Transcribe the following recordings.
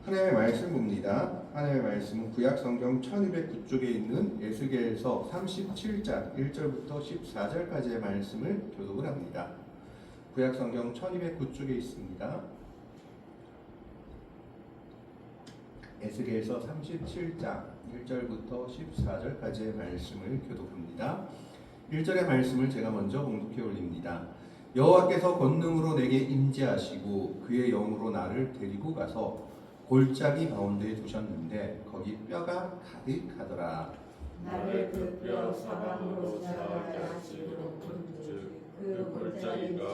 하나님의 말씀 봅니다. 하나님의 말씀은 구약성경 1209쪽에 있는 에스겔서 37장 1절부터 14절까지의 말씀을 교독을 합니다. 구약성경 1209쪽에 있습니다. 에스겔서 37장 1절부터 14절까지의 말씀을 교독합니다. 1절의 말씀을 제가 먼저 봉독해 올립니다. 여호와께서 권능으로 내게 임재하시고 그의 영으로 나를 데리고 가서 골짜기 가운데 두셨는데 거기 뼈가 가득하더라. 나를 그 뼈 사방으로 자라게 하시기로군즉 그 골짜기가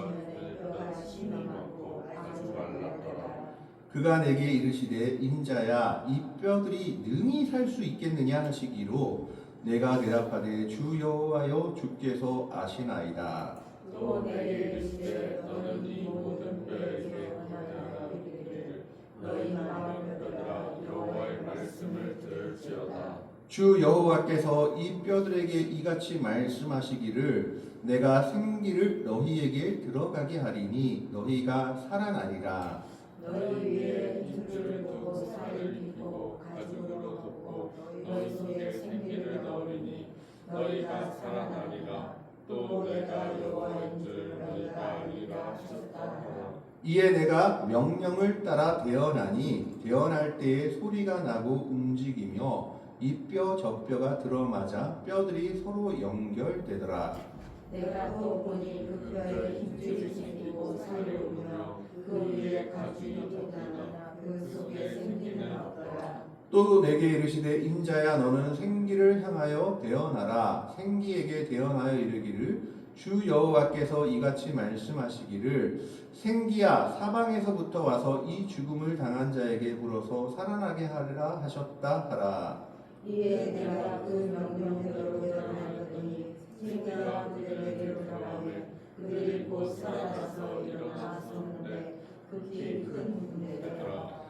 뼈가 심히 많고 아주 말랐더라. 그가 내게 이르시되 인자야 이 뼈들이 능히 살 수 있겠느냐 하시기로 내가 대답하되 주 여호와여 주께서 아시나이다. 또 내게 이르시되 너는 이 모든 뼈에게 하나하나 이르기를 너희 마음의 뼈들아 여호와의 말씀을 들을지어다. 주 여호와께서 이 뼈들에게 이같이 말씀하시기를 내가 생기를 너희에게 들어가게 하리니 너희가 살아나리라. 너희 위에 힘줄을 두고 살을 빚고 가죽으로 덮고 너희 속에 생기를 넣으리니 너희가 살아나리라. 또 내가 여호와인 줄 너희가 알리라 하셨다 하라. 이에 내가 명령을 따라 대언하니 대언할 때에 소리가 나고 움직이며 이 뼈 저 뼈가 들어맞아 뼈들이 서로 연결되더라. 내가 또 보니 그 뼈에 힘줄이 생기고 살이 오르며 그 위에 가죽이 돋아나 그 속에 생기는 없더라. 또 내게 이르시되 인자야 너는 생기를 향하여 대언하라. 생기에게 대언하여 이르기를 주 여호와께서 이같이 말씀하시기를 생기야 사방에서부터 와서 이 죽음을 당한 자에게 불어서 살아나게 하리라 하셨다 하라. 이에 내가 그 명령대로 대언하였더니 생기가 그들에게로 들어가매 그들이 곧 살아나서 일어나 섰는데 극히 큰 군대더라.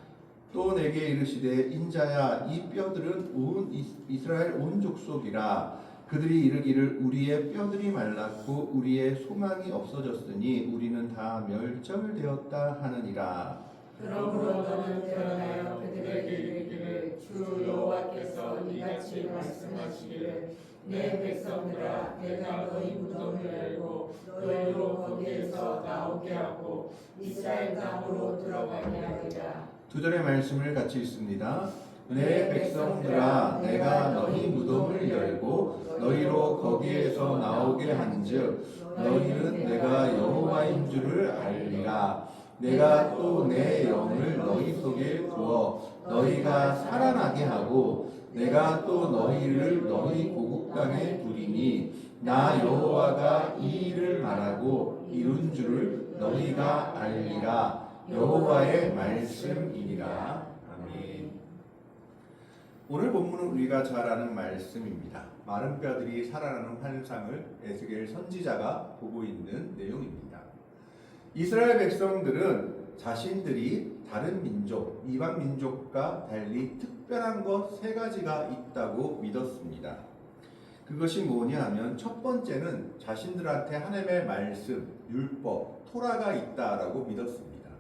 또 내게 이르시되 인자야 이 뼈들은 온 이스라엘 온 족속이라. 그들이 이르기를 우리의 뼈들이 말랐고 우리의 소망이 없어졌으니 우리는 다 멸절되었다 하느니라. 그러므로 너는 대언하여 그들에게 이르기를 주 여호와께서 이같이 말씀하시기를 내 백성들아 내가 너희 무덤을 열고 너희로 거기에서 나오게 하고 이스라엘 땅으로 들어가게 하리라. 두 절의 말씀을 같이 읽습니다. 내 백성들아 내가 너희 무덤을 열고 너희로 거기에서 나오게 한즉 너희는 내가 여호와인 줄을 알리라. 내가 또 내 영을 너희 속에 부어 너희가 살아나게 하고 내가 또 너희를 너희 고국 땅에 두리니 나 여호와가 이 일을 말하고 이룬 줄을 너희가 알리라. 여호와의 말씀이니라. 아멘. 오늘 본문은 우리가 잘 아는 말씀입니다. 마른 뼈들이 살아나는 환상을 에스겔 선지자가 보고 있는 내용입니다. 이스라엘 백성들은 자신들이 다른 민족, 이방 민족과 달리 특별한 것 세 가지가 있다고 믿었습니다. 그것이 뭐냐 하면 첫 번째는 자신들한테 하나님의 말씀, 율법, 토라가 있다라고 믿었습니다.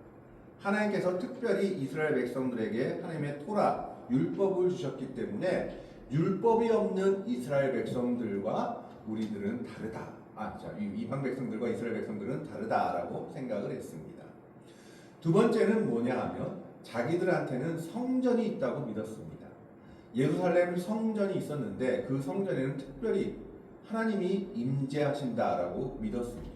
하나님께서 특별히 이스라엘 백성들에게 하나님의 토라, 율법을 주셨기 때문에 율법이 없는 이스라엘 백성들과 우리들은 다르다. 이방 백성들과 이스라엘 백성들은 다르다라고 생각을 했습니다. 두 번째는 뭐냐 하면 자기들한테는 성전이 있다고 믿었습니다. 예루살렘 성전이 있었는데 그 성전에는 특별히 하나님이 임재하신다라고 믿었습니다.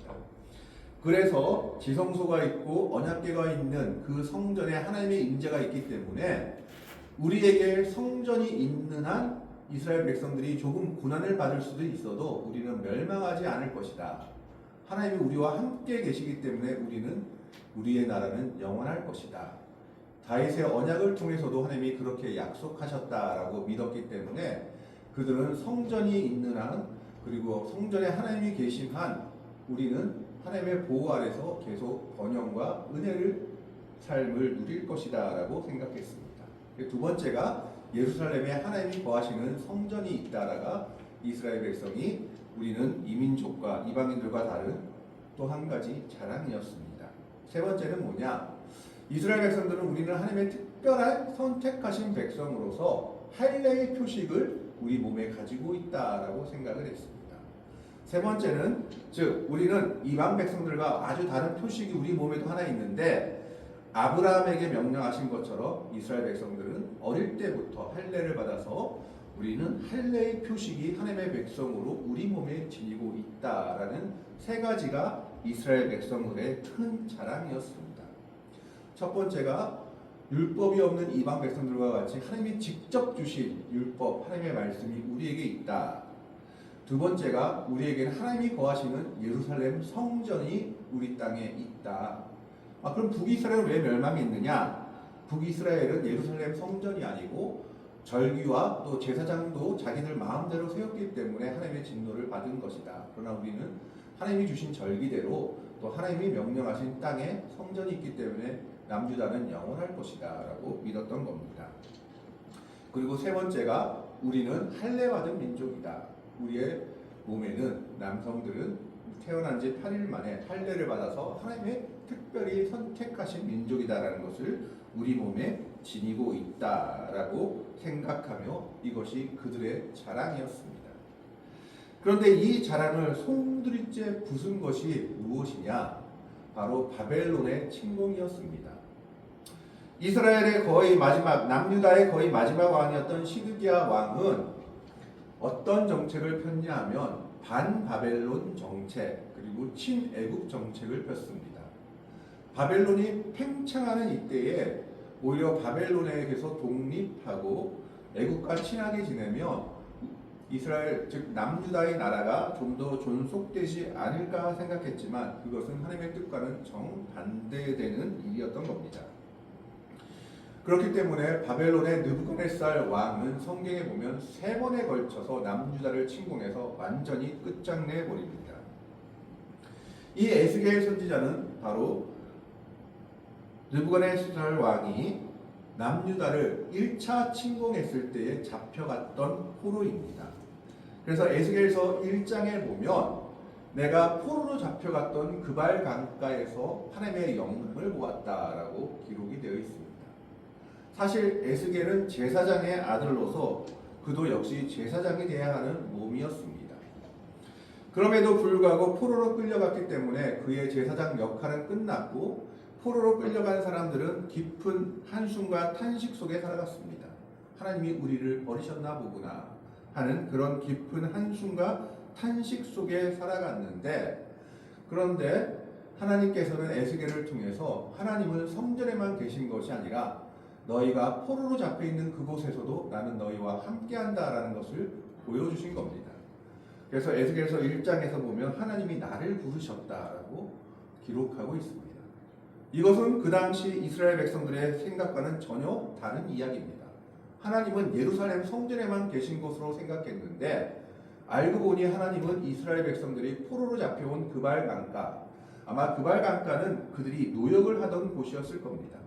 그래서 지성소가 있고 언약궤가 있는 그 성전에 하나님의 임재가 있기 때문에 우리에게 성전이 있는 한 이스라엘 백성들이 조금 고난을 받을 수도 있어도 우리는 멸망하지 않을 것이다. 하나님이 우리와 함께 계시기 때문에 우리의 나라는 영원할 것이다. 다윗의 언약을 통해서도 하나님이 그렇게 약속하셨다라고 믿었기 때문에 그들은 성전이 있는 한 그리고 성전에 하나님이 계신 한 우리는 하나님의 보호 아래서 계속 번영과 은혜를 삶을 누릴 것이다 라고 생각했습니다. 두 번째가 예루살렘에 하나님이 거하시는 성전이 있다라가 이스라엘 백성이 우리는 이민족과 이방인들과 다른 또 한 가지 자랑이었습니다. 세 번째는 뭐냐? 이스라엘 백성들은 우리는 하나님의 특별한 선택하신 백성으로서 할례의 표식을 우리 몸에 가지고 있다라고 생각을 했습니다. 세 번째는 즉 우리는 이방 백성들과 아주 다른 표식이 우리 몸에도 하나 있는데 아브라함에게 명령하신 것처럼 이스라엘 백성들은 어릴 때부터 할례를 받아서 우리는 할례의 표식이 하나님의 백성으로 우리 몸에 지니고 있다라는 세 가지가 이스라엘 백성들의 큰 자랑이었습니다. 첫 번째가 율법이 없는 이방 백성들과 같이 하나님이 직접 주신 율법, 하나님의 말씀이 우리에게 있다. 두 번째가 우리에게는 하나님이 거하시는 예루살렘 성전이 우리 땅에 있다. 그럼 북이스라엘은 왜 멸망했느냐? 북이스라엘은 예루살렘 성전이 아니고 절기와 또 제사장도 자기들 마음대로 세웠기 때문에 하나님의 진노를 받은 것이다. 그러나 우리는 하나님이 주신 절기대로 또 하나님이 명령하신 땅에 성전이 있기 때문에 남유다는 영원할 것이다 라고 믿었던 겁니다. 그리고 세 번째가 우리는 할례받은 민족이다. 우리의 몸에는 남성들은 태어난 지 8일 만에 할례를 받아서 하나님의 특별히 선택하신 민족이다라는 것을 우리 몸에 지니고 있다라고 생각하며 이것이 그들의 자랑이었습니다. 그런데 이 자랑을 송두리째 부순 것이 무엇이냐? 바로 바벨론의 침공이었습니다. 이스라엘의 거의 마지막, 남유다의 거의 마지막 왕이었던 시드기야 왕은 어떤 정책을 폈냐 하면 반바벨론 정책 그리고 친애국 정책을 폈습니다. 바벨론이 팽창하는 이때에 오히려 바벨론에게서 독립하고 애국과 친하게 지내면 이스라엘 즉 남유다의 나라가 좀 더 존속되지 않을까 생각했지만 그것은 하나님의 뜻과는 정반대되는 일이었던 겁니다. 그렇기 때문에 바벨론의 느부갓네살 왕은 성경에 보면 3번에 걸쳐서 남유다를 침공해서 완전히 끝장내 버립니다. 이 에스겔 선지자는 바로 느부갓네살 왕이 남유다를 1차 침공했을 때에 잡혀갔던 포로입니다. 그래서 에스겔서 1장에 보면 내가 포로로 잡혀갔던 그발 강가에서 하나님의 영광을 보았다라고 기록이 되어 있습니다. 사실 에스겔은 제사장의 아들로서 그도 역시 제사장이 되어야 하는 몸이었습니다. 그럼에도 불구하고 포로로 끌려갔기 때문에 그의 제사장 역할은 끝났고 포로로 끌려간 사람들은 깊은 한숨과 탄식 속에 살아갔습니다. 하나님이 우리를 버리셨나 보구나 하는 그런 깊은 한숨과 탄식 속에 살아갔는데 그런데 하나님께서는 에스겔을 통해서 하나님은 성전에만 계신 것이 아니라 너희가 포로로 잡혀있는 그곳에서도 나는 너희와 함께한다라는 것을 보여주신 겁니다. 그래서 에스겔서 1장에서 보면 하나님이 나를 부르셨다라고 기록하고 있습니다. 이것은 그 당시 이스라엘 백성들의 생각과는 전혀 다른 이야기입니다. 하나님은 예루살렘 성전에만 계신 것으로 생각했는데 알고 보니 하나님은 이스라엘 백성들이 포로로 잡혀온 그발 강가, 아마 그발 강가는 그들이 노역을 하던 곳이었을 겁니다.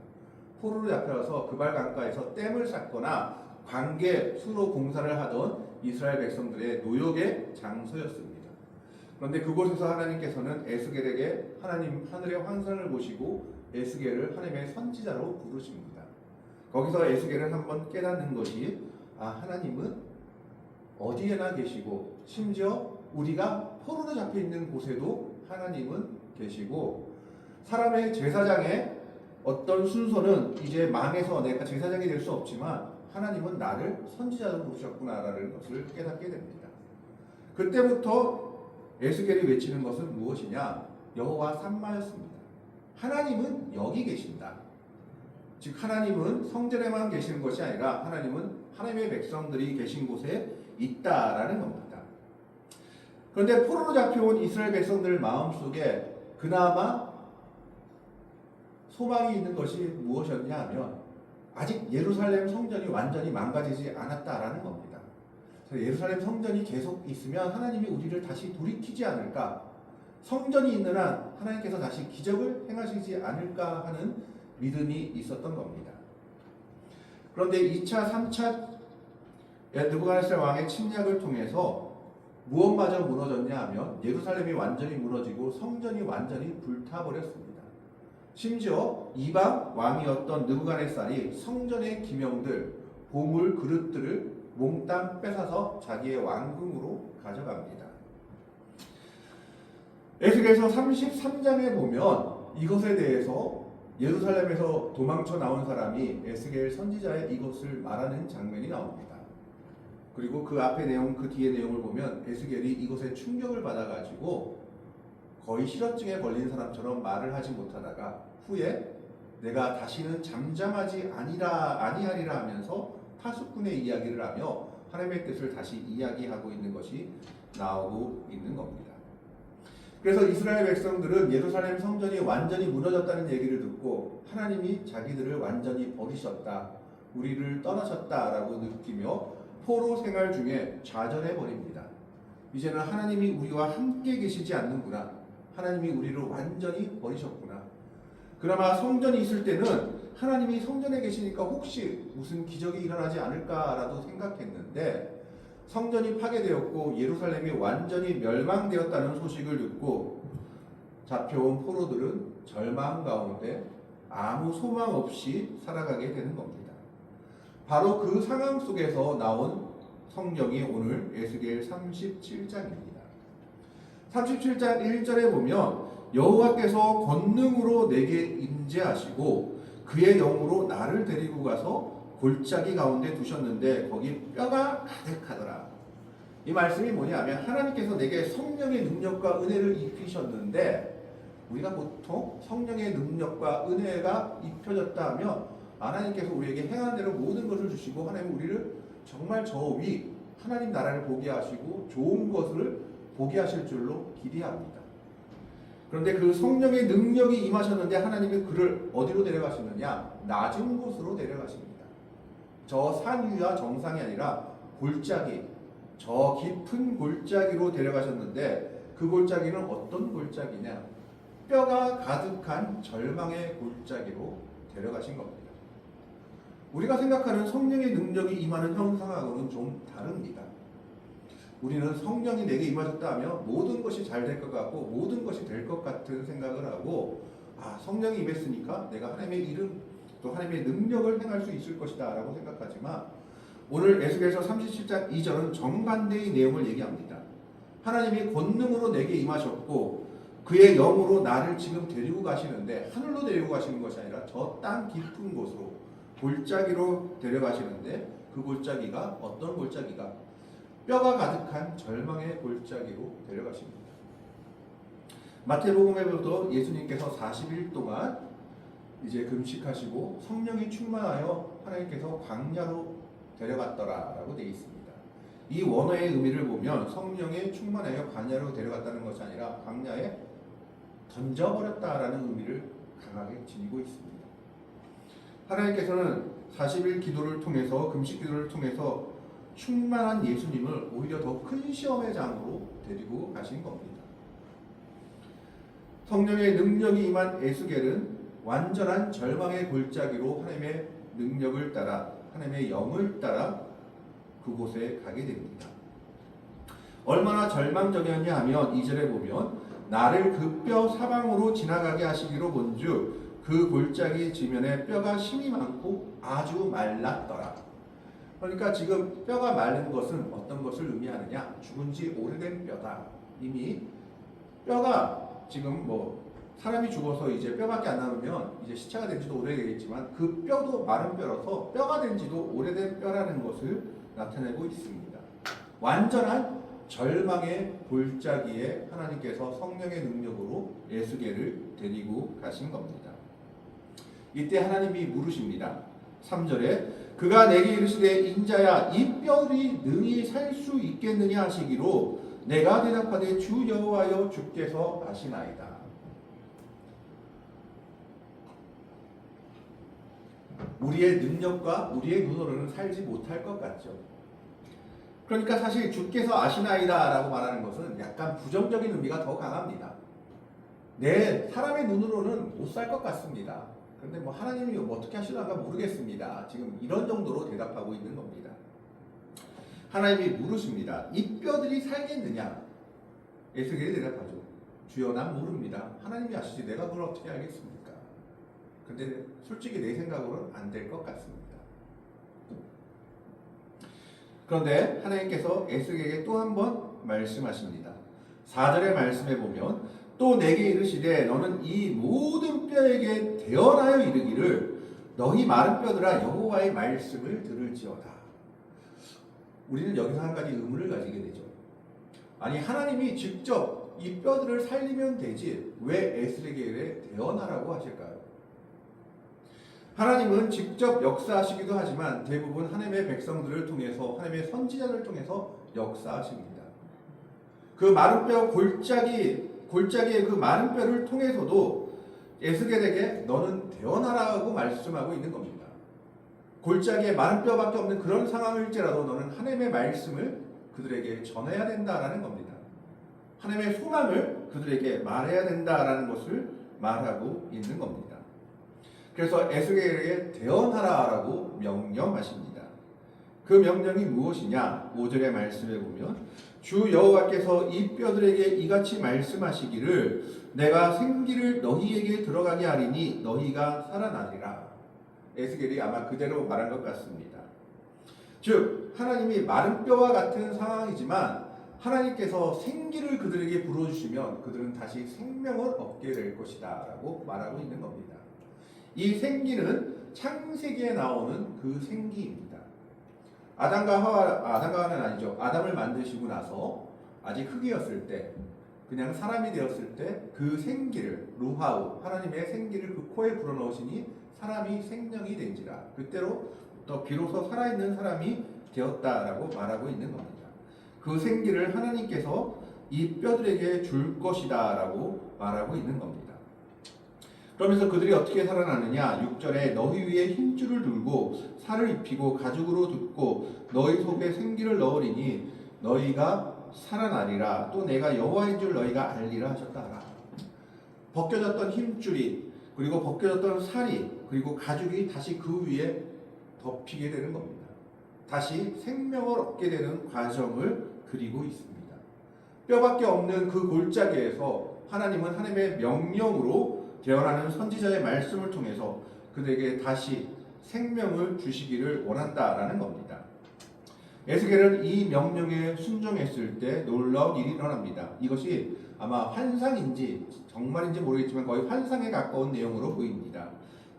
포로로 잡혀서 그발 강가에서 댐을 쌓거나 관계 수로 공사를 하던 이스라엘 백성들의 노역의 장소였습니다. 그런데 그곳에서 하나님께서는 에스겔에게 하나님 하늘의 환상을 보시고 에스겔을 하나님의 선지자로 부르십니다. 거기서 에스겔은 한번 깨닫는 것이 하나님은 어디에나 계시고 심지어 우리가 포로로 잡혀 있는 곳에도 하나님은 계시고 사람의 제사장의 어떤 순서는 이제 망해서 내가 제사장이 될 수 없지만 하나님은 나를 선지자로 부르셨구나라는 것을 깨닫게 됩니다. 그때부터 에스겔이 외치는 것은 무엇이냐? 여호와 삼마였습니다. 하나님은 여기 계신다. 즉 하나님은 성전에만 계시는 것이 아니라 하나님은 하나님의 백성들이 계신 곳에 있다라는 겁니다. 그런데 포로로 잡혀온 이스라엘 백성들 마음속에 그나마 소망이 있는 것이 무엇이었냐 하면 아직 예루살렘 성전이 완전히 망가지지 않았다라는 겁니다. 그래서 예루살렘 성전이 계속 있으면 하나님이 우리를 다시 돌이키지 않을까, 성전이 있는 한 하나님께서 다시 기적을 행하시지 않을까 하는 믿음이 있었던 겁니다. 그런데 2차, 3차 느부갓네살 왕의 침략을 통해서 무엇마저 무너졌냐 하면 예루살렘이 완전히 무너지고 성전이 완전히 불타버렸습니다. 심지어 이방 왕이었던 느부갓네살이 성전의 기명들, 보물 그릇들을 몽땅 뺏어서 자기의 왕궁으로 가져갑니다. 에스겔서 33장에 보면 이것에 대해서 예루살렘에서 도망쳐 나온 사람이 에스겔 선지자의 이것을 말하는 장면이 나옵니다. 그리고 그 앞에 내용, 그 뒤에 내용을 보면 에스겔이 이것에 충격을 받아가지고 거의 실어증에 걸린 사람처럼 말을 하지 못하다가 후에 내가 다시는 잠잠하지 아니하리라 하면서 파수꾼의 이야기를 하며 하나님의 뜻을 다시 이야기하고 있는 것이 나오고 있는 겁니다. 그래서 이스라엘 백성들은 예루살렘 성전이 완전히 무너졌다는 얘기를 듣고 하나님이 자기들을 완전히 버리셨다, 우리를 떠나셨다라고 느끼며 포로 생활 중에 좌절해 버립니다. 이제는 하나님이 우리와 함께 계시지 않는구나, 하나님이 우리를 완전히 버리셨구나. 그나마 성전이 있을 때는 하나님이 성전에 계시니까 혹시 무슨 기적이 일어나지 않을까라도 생각했는데 성전이 파괴되었고 예루살렘이 완전히 멸망되었다는 소식을 듣고 잡혀온 포로들은 절망 가운데 아무 소망 없이 살아가게 되는 겁니다. 바로 그 상황 속에서 나온 성경이 오늘 에스겔 37장입니다. 37장 1절에 보면 여호와께서 권능으로 내게 임재하시고 그의 영으로 나를 데리고 가서 골짜기 가운데 두셨는데 거기 뼈가 가득하더라. 이 말씀이 뭐냐면 하나님께서 내게 성령의 능력과 은혜를 입히셨는데, 우리가 보통 성령의 능력과 은혜가 입혀졌다 하면 하나님께서 우리에게 행한 대로 모든 것을 주시고 하나님 우리를 정말 저 위 하나님 나라를 보게 하시고 좋은 것을 보게 하실 줄로 기대합니다. 그런데 그 성령의 능력이 임하셨는데 하나님이 그를 어디로 데려가시느냐? 낮은 곳으로 데려가십니다. 저 산 위와 정상이 아니라 골짜기, 저 깊은 골짜기로 데려가셨는데 그 골짜기는 어떤 골짜기냐? 뼈가 가득한 절망의 골짜기로 데려가신 겁니다. 우리가 생각하는 성령의 능력이 임하는 형상하고는 좀 다릅니다. 우리는 성령이 내게 임하셨다 하면 모든 것이 잘 될 것 같고 모든 것이 될 것 같은 생각을 하고, 성령이 임했으니까 내가 하나님의 이름 또 하나님의 능력을 행할 수 있을 것이다 라고 생각하지만 오늘 에스겔서 37장 2절은 정반대의 내용을 얘기합니다. 하나님이 권능으로 내게 임하셨고 그의 영으로 나를 지금 데리고 가시는데 하늘로 데리고 가시는 것이 아니라 저 땅 깊은 곳으로 골짜기로 데려가시는데 그 골짜기가 어떤 골짜기가? 뼈가 가득한 절망의 골짜기로 데려가십니다. 마태복음에도 예수님께서 40일 동안 이제 금식하시고 성령이 충만하여 하나님께서 광야로 데려갔더라라고 되어 있습니다. 이 원어의 의미를 보면 성령에 충만하여 광야로 데려갔다는 것이 아니라 광야에 던져버렸다라는 의미를 강하게 지니고 있습니다. 하나님께서는 40일 기도를 통해서 금식 기도를 통해서 충만한 예수님을 오히려 더 큰 시험의 장으로 데리고 가신 겁니다. 성령의 능력이 임한 에스겔은 완전한 절망의 골짜기로 하나님의 능력을 따라 하나님의 영을 따라 그곳에 가게 됩니다. 얼마나 절망적이었냐 하면 2절에 보면 나를 그 뼈 사방으로 지나가게 하시기로 본즉 그 골짜기 지면에 뼈가 심이 많고 아주 말랐더라. 그러니까 지금 뼈가 마른 것은 어떤 것을 의미하느냐? 죽은 지 오래된 뼈다. 이미 뼈가 지금 사람이 죽어서 이제 뼈밖에 안 남으면 이제 시체가 된 지도 오래되겠지만 그 뼈도 마른 뼈라서 뼈가 된 지도 오래된 뼈라는 것을 나타내고 있습니다. 완전한 절망의 골짜기에 하나님께서 성령의 능력으로 에스겔을 데리고 가신 겁니다. 이때 하나님이 물으십니다. 3절에 그가 내게 이르시되 인자야 이 뼈들이 능히 살 수 있겠느냐 하시기로 내가 대답하되 주 여호와여 주께서 아시나이다. 우리의 능력과 우리의 눈으로는 살지 못할 것 같죠. 그러니까 사실 주께서 아시나이다 라고 말하는 것은 약간 부정적인 의미가 더 강합니다. 사람의 눈으로는 못 살 것 같습니다. 그런데 하나님이 어떻게 하시는가 모르겠습니다. 지금 이런 정도로 대답하고 있는 겁니다. 하나님이 물으십니다. 이 뼈들이 살겠느냐? 에스겔이 대답하죠. 주여 난 모릅니다. 하나님이 아시지 내가 그걸 어떻게 알겠습니까? 근데 솔직히 내 생각으로는 안 될 것 같습니다. 그런데 하나님께서 에스겔에게 또 한 번 말씀하십니다. 4절의 말씀에 보면 또 내게 이르시되 너는 이 모든 뼈에게 대언하여 이르기를 너희 마른 뼈들아 여호와의 말씀을 들을지어다. 우리는 여기서 한 가지 의문을 가지게 되죠. 아니 하나님이 직접 이 뼈들을 살리면 되지 왜 에스겔에 대언하라고 하실까요? 하나님은 직접 역사하시기도 하지만 대부분 하나님의 백성들을 통해서 하나님의 선지자를 통해서 역사하십니다. 그 마른 뼈 골짜기의 그 마른 뼈를 통해서도 에스겔에게 너는 대언하라고 말씀하고 있는 겁니다. 골짜기에 마른 뼈밖에 없는 그런 상황일지라도 너는 하나님의 말씀을 그들에게 전해야 된다라는 겁니다. 하나님의 소망을 그들에게 말해야 된다라는 것을 말하고 있는 겁니다. 그래서 에스겔에게 대언하라라고 명령하십니다. 그 명령이 무엇이냐? 5절의 말씀에 보면 주 여호와께서 이 뼈들에게 이같이 말씀하시기를 내가 생기를 너희에게 들어가게 하리니 너희가 살아나리라. 에스겔이 아마 그대로 말한 것 같습니다. 즉 하나님이 마른 뼈와 같은 상황이지만 하나님께서 생기를 그들에게 불어주시면 그들은 다시 생명을 얻게 될 것이다 라고 말하고 있는 겁니다. 이 생기는 창세기에 나오는 그 생기입니다. 아담과 하와는 아니죠. 아담을 만드시고 나서 아직 흙이었을 때 그냥 사람이 되었을 때 그 생기를 루하우 하나님의 생기를 그 코에 불어넣으시니 사람이 생명이 된지라 그때로부터 비로소 살아있는 사람이 되었다라고 말하고 있는 겁니다. 그 생기를 하나님께서 이 뼈들에게 줄 것이다 라고 말하고 있는 겁니다. 그러면서 그들이 어떻게 살아나느냐? 6절에 너희 위에 힘줄을 들고 살을 입히고 가죽으로 덮고 너희 속에 생기를 넣으리니 너희가 살아나리라. 또 내가 여호와인 줄 너희가 알리라 하셨다. 벗겨졌던 힘줄이 그리고 벗겨졌던 살이 그리고 가죽이 다시 그 위에 덮이게 되는 겁니다. 다시 생명을 얻게 되는 과정을 그리고 있습니다. 뼈밖에 없는 그 골짜기에서 하나님은 하나님의 명령으로 대언하는 선지자의 말씀을 통해서 그들에게 다시 생명을 주시기를 원한다라는 겁니다. 에스겔은 이 명령에 순종했을 때 놀라운 일이 일어납니다. 이것이 아마 환상인지 정말인지 모르겠지만 거의 환상에 가까운 내용으로 보입니다.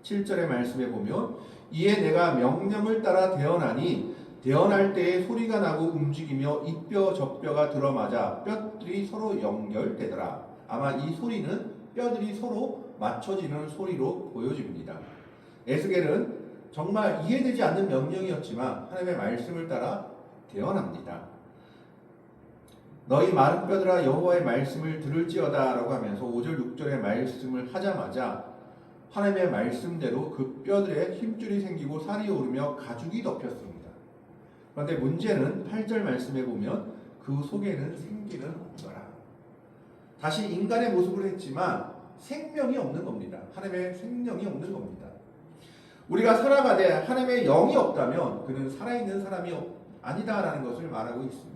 7절의 말씀에 보면 이에 내가 명령을 따라 대언하니 대언할 때에 소리가 나고 움직이며 이 뼈 저 뼈가 들어맞아 뼈들이 서로 연결되더라. 아마 이 소리는 뼈들이 서로 맞춰지는 소리로 보여집니다. 에스겔은 정말 이해되지 않는 명령이었지만 하나님의 말씀을 따라 대언합니다. 너희 마른 뼈들아 여호와의 말씀을 들을지어다 라고 하면서 5절 6절의 말씀을 하자마자 하나님의 말씀대로 그 뼈들에 힘줄이 생기고 살이 오르며 가죽이 덮였습니다. 그런데 문제는 8절 말씀에 보면 그 속에는 생기는 없더라. 다시 인간의 모습을 했지만 생명이 없는 겁니다. 하나님의 생명이 없는 겁니다. 우리가 살아가되 하나님의 영이 없다면 그는 살아있는 사람이 아니다라는 것을 말하고 있습니다.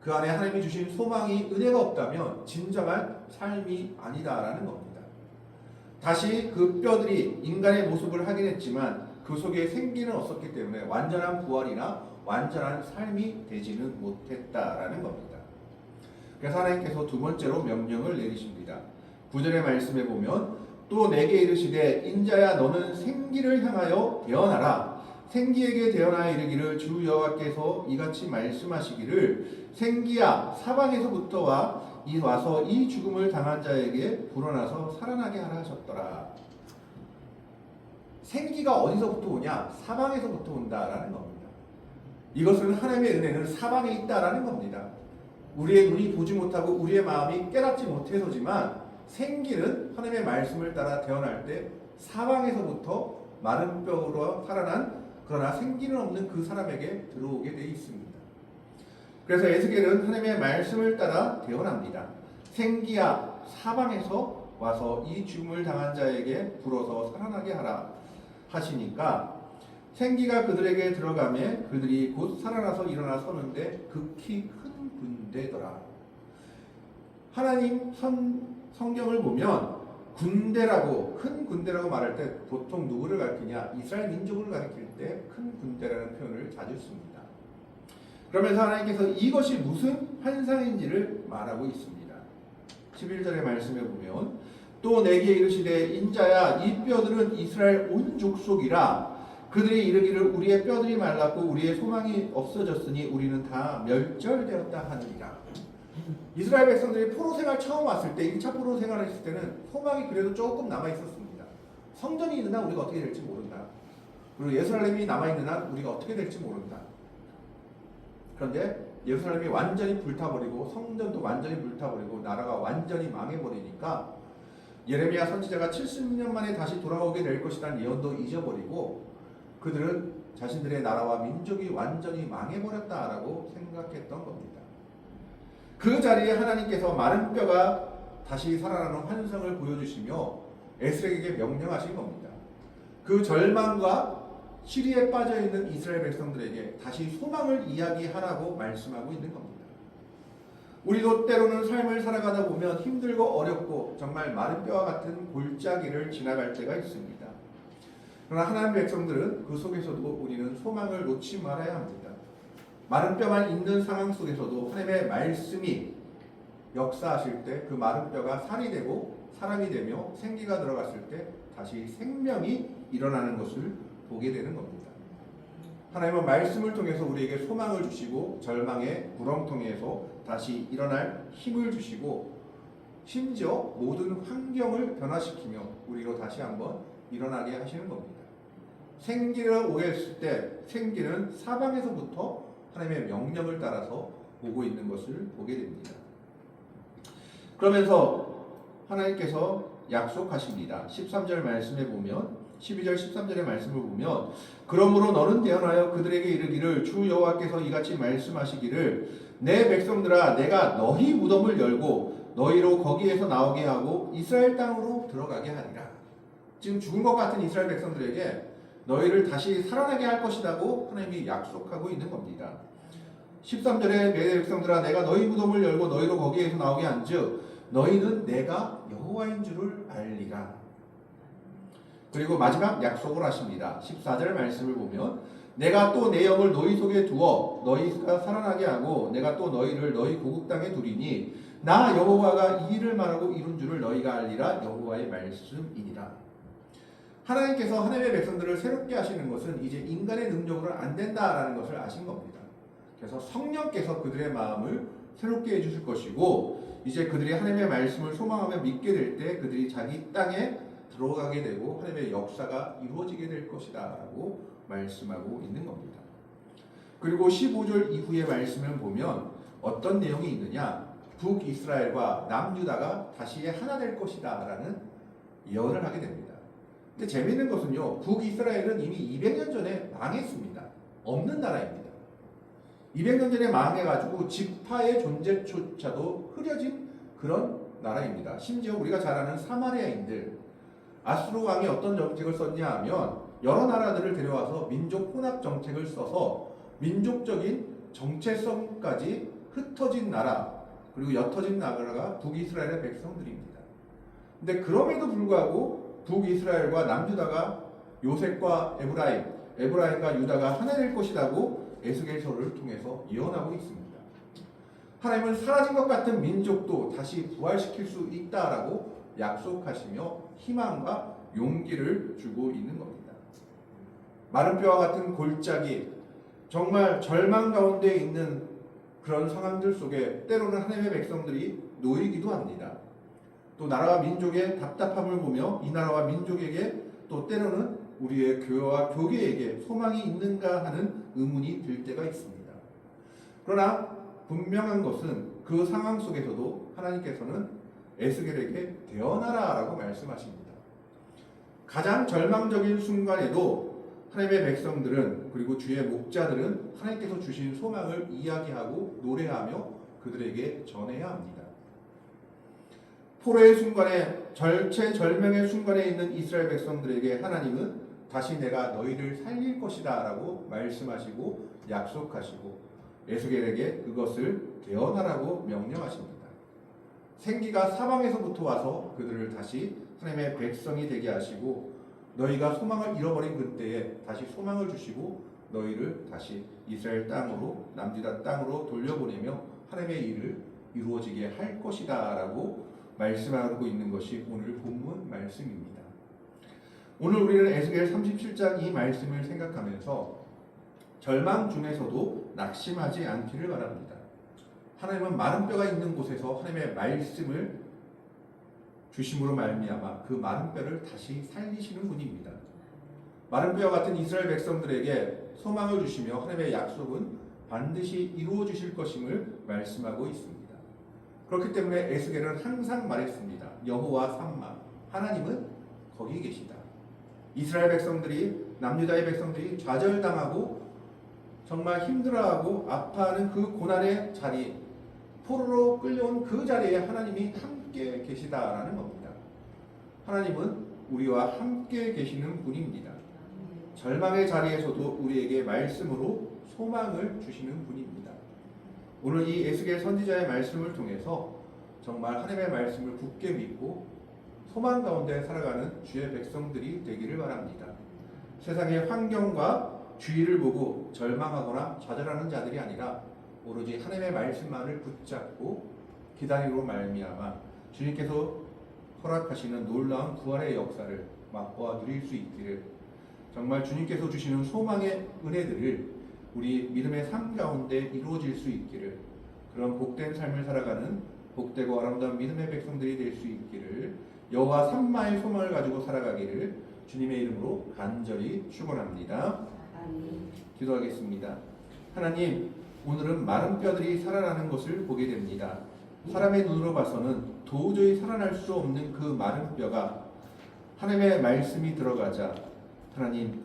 그 안에 하나님이 주신 소망이 은혜가 없다면 진정한 삶이 아니다라는 겁니다. 다시 그 뼈들이 인간의 모습을 하긴 했지만 그 속에 생기는 없었기 때문에 완전한 부활이나 완전한 삶이 되지는 못했다라는 겁니다. 그래서 하나님께서 두 번째로 명령을 내리십니다. 9절의 말씀에 보면 또 내게 이르시되 인자야 너는 생기를 향하여 대언하라. 생기에게 대언하여 이르기를 주 여호와께서 이같이 말씀하시기를 생기야 사방에서부터 와서 이 죽음을 당한 자에게 불어나서 살아나게 하라 하셨더라. 생기가 어디서부터 오냐? 사방에서부터 온다라는 겁니다. 이것은 하나님의 은혜는 사방에 있다라는 겁니다. 우리의 눈이 보지 못하고 우리의 마음이 깨닫지 못해서지만 생기는 하나님의 말씀을 따라 태어날 때 사방에서부터 마른 뼈로 살아난 그러나 생기는 없는 그 사람에게 들어오게 되어 있습니다. 그래서 에스겔은 하나님의 말씀을 따라 태어납니다. 생기야 사방에서 와서 이 죽음을 당한 자에게 불어서 살아나게 하라 하시니까 생기가 그들에게 들어가매 그들이 곧 살아나서 일어나 서는데 극히 큰 군대더라. 하나님 성경을 보면 군대라고, 큰 군대라고 말할 때 보통 누구를 가리키냐? 이스라엘 민족을 가리킬 때 큰 군대라는 표현을 자주 씁니다. 그러면서 하나님께서 이것이 무슨 환상인지를 말하고 있습니다. 11절의 말씀에 보면 또 내게 이르시되 인자야 이 뼈들은 이스라엘 온 족속이라 그들이 이르기를 우리의 뼈들이 말랐고 우리의 소망이 없어졌으니 우리는 다 멸절되었다 하느니라. 이스라엘 백성들이 포로 생활 처음 왔을 때 1차 포로 생활을 했을 때는 소망이 그래도 조금 남아 있었습니다. 성전이 있는 한 우리가 어떻게 될지 모른다. 그리고 예루살렘이 남아 있는 한 우리가 어떻게 될지 모른다. 그런데 예루살렘이 완전히 불타버리고 성전도 완전히 불타버리고 나라가 완전히 망해버리니까 예레미야 선지자가 70년 만에 다시 돌아오게 될 것이라는 예언도 잊어버리고 그들은 자신들의 나라와 민족이 완전히 망해버렸다라고 생각했던 겁니다. 그 자리에 하나님께서 마른 뼈가 다시 살아나는 환상을 보여주시며 에스겔에게 명령하신 겁니다. 그 절망과 시리에 빠져있는 이스라엘 백성들에게 다시 소망을 이야기하라고 말씀하고 있는 겁니다. 우리도 때로는 삶을 살아가다 보면 힘들고 어렵고 정말 마른 뼈와 같은 골짜기를 지나갈 때가 있습니다. 그러나 하나님의 백성들은 그 속에서도 우리는 소망을 놓지 말아야 합니다. 마른 뼈만 있는 상황 속에서도 하나님의 말씀이 역사하실 때 그 마른 뼈가 살이 되고 사람이 되며 생기가 들어갔을 때 다시 생명이 일어나는 것을 보게 되는 겁니다. 하나님은 말씀을 통해서 우리에게 소망을 주시고 절망의 구렁텅이에서 다시 일어날 힘을 주시고 심지어 모든 환경을 변화시키며 우리로 다시 한번 일어나게 하시는 겁니다. 생기를 오게 했을 때 생기는 사방에서부터 하나님의 명령을 따라서 오고 있는 것을 보게 됩니다. 그러면서 하나님께서 약속하십니다. 13절 말씀에 보면 12절 13절의 말씀을 보면 그러므로 너는 대언하여 그들에게 이르기를 주 여호와께서 이같이 말씀하시기를 내 백성들아 내가 너희 무덤을 열고 너희로 거기에서 나오게 하고 이스라엘 땅으로 들어가게 하리라. 지금 죽은 것 같은 이스라엘 백성들에게 너희를 다시 살아나게 할 것이라고 하나님이 약속하고 있는 겁니다. 13절에 내 백성들아 내가 너희 무덤을 열고 너희로 거기에서 나오게 한즉 너희는 내가 여호와인 줄을 알리라. 그리고 마지막 약속을 하십니다. 14절 말씀을 보면 내가 또 내 영을 너희 속에 두어 너희가 살아나게 하고 내가 또 너희를 너희 고국 땅에 두리니 나 여호와가 이 일을 말하고 이룬 줄을 너희가 알리라. 여호와의 말씀이니라. 하나님께서 하나님의 백성들을 새롭게 하시는 것은 이제 인간의 능력으로는 안 된다라는 것을 아신 겁니다. 그래서 성령께서 그들의 마음을 새롭게 해주실 것이고 이제 그들이 하나님의 말씀을 소망하며 믿게 될 때 그들이 자기 땅에 들어가게 되고 하나님의 역사가 이루어지게 될 것이다 라고 말씀하고 있는 겁니다. 그리고 15절 이후의 말씀을 보면 어떤 내용이 있느냐, 북이스라엘과 남유다가 다시 하나 될 것이다 라는 예언을 하게 됩니다. 근데 재미있는 것은요, 북이스라엘은 이미 200년 전에 망했습니다. 없는 나라입니다. 200년 전에 망해가지고 지파의 존재조차도 흐려진 그런 나라입니다. 심지어 우리가 잘 아는 사마리아인들, 아수르 왕이 어떤 정책을 썼냐 하면 여러 나라들을 데려와서 민족 혼합 정책을 써서 민족적인 정체성까지 흩어진 나라 그리고 옅어진 나라가 북이스라엘의 백성들입니다. 근데 그럼에도 불구하고 북이스라엘과 남유다가 요셉과 에브라임과 유다가 하나 될 것이라고 에스겔서를 통해서 예언하고 있습니다. 하나님은 사라진 것 같은 민족도 다시 부활시킬 수 있다라고 약속하시며 희망과 용기를 주고 있는 겁니다. 마른 뼈와 같은 골짜기, 정말 절망 가운데 있는 그런 상황들 속에 때로는 하나님의 백성들이 놓이기도 합니다. 또 나라와 민족의 답답함을 보며 이 나라와 민족에게 또 때로는 우리의 교회와 교계에게 소망이 있는가 하는 의문이 들 때가 있습니다. 그러나 분명한 것은 그 상황 속에서도 하나님께서는 에스겔에게 대언하라라고 말씀하십니다. 가장 절망적인 순간에도 하나님의 백성들은 그리고 주의 목자들은 하나님께서 주신 소망을 이야기하고 노래하며 그들에게 전해야 합니다. 포로의 순간에 절체절명의 순간에 있는 이스라엘 백성들에게 하나님은 다시 내가 너희를 살릴 것이다 라고 말씀하시고 약속하시고 에스겔에게 그것을 대언하라고 명령하십니다. 생기가 사방에서부터 와서 그들을 다시 하나님의 백성이 되게 하시고 너희가 소망을 잃어버린 그때에 다시 소망을 주시고 너희를 다시 이스라엘 땅으로 남유다 땅으로 돌려보내며 하나님의 일을 이루어지게 할 것이다 라고 말씀하고 있는 것이 오늘 본문 말씀입니다. 오늘 우리는 에스겔 37장 이 말씀을 생각하면서 절망 중에서도 낙심하지 않기를 바랍니다. 하나님은 마른 뼈가 있는 곳에서 하나님의 말씀을 주심으로 말미암아 그 마른 뼈를 다시 살리시는 분입니다. 마른 뼈와 같은 이스라엘 백성들에게 소망을 주시며 하나님의 약속은 반드시 이루어 주실 것임을 말씀하고 있습니다. 그렇기 때문에 에스겔은 항상 말했습니다. 여호와 삼마, 하나님은 거기 계시다. 이스라엘 백성들이, 남유다의 백성들이 좌절당하고 정말 힘들어하고 아파하는 그 고난의 자리, 포로로 끌려온 그 자리에 하나님이 함께 계시다라는 겁니다. 하나님은 우리와 함께 계시는 분입니다. 절망의 자리에서도 우리에게 말씀으로 소망을 주시는 분입니다. 오늘 이 에스겔 선지자의 말씀을 통해서 정말 하나님의 말씀을 굳게 믿고 소망 가운데 살아가는 주의 백성들이 되기를 바랍니다. 세상의 환경과 주위를 보고 절망하거나 좌절하는 자들이 아니라 오로지 하나님의 말씀만을 붙잡고 기다림으로 말미암아 주님께서 허락하시는 놀라운 구원의 역사를 맛보아 누릴 수 있기를, 정말 주님께서 주시는 소망의 은혜들을 우리 믿음의 삶 가운데 이루어질 수 있기를, 그런 복된 삶을 살아가는 복되고 아름다운 믿음의 백성들이 될 수 있기를, 여호와 삼마의 소망을 가지고 살아가기를 주님의 이름으로 간절히 축원합니다. 기도하겠습니다. 하나님, 오늘은 마른 뼈들이 살아나는 것을 보게 됩니다. 사람의 눈으로 봐서는 도저히 살아날 수 없는 그 마른 뼈가 하나님의 말씀이 들어가자 하나님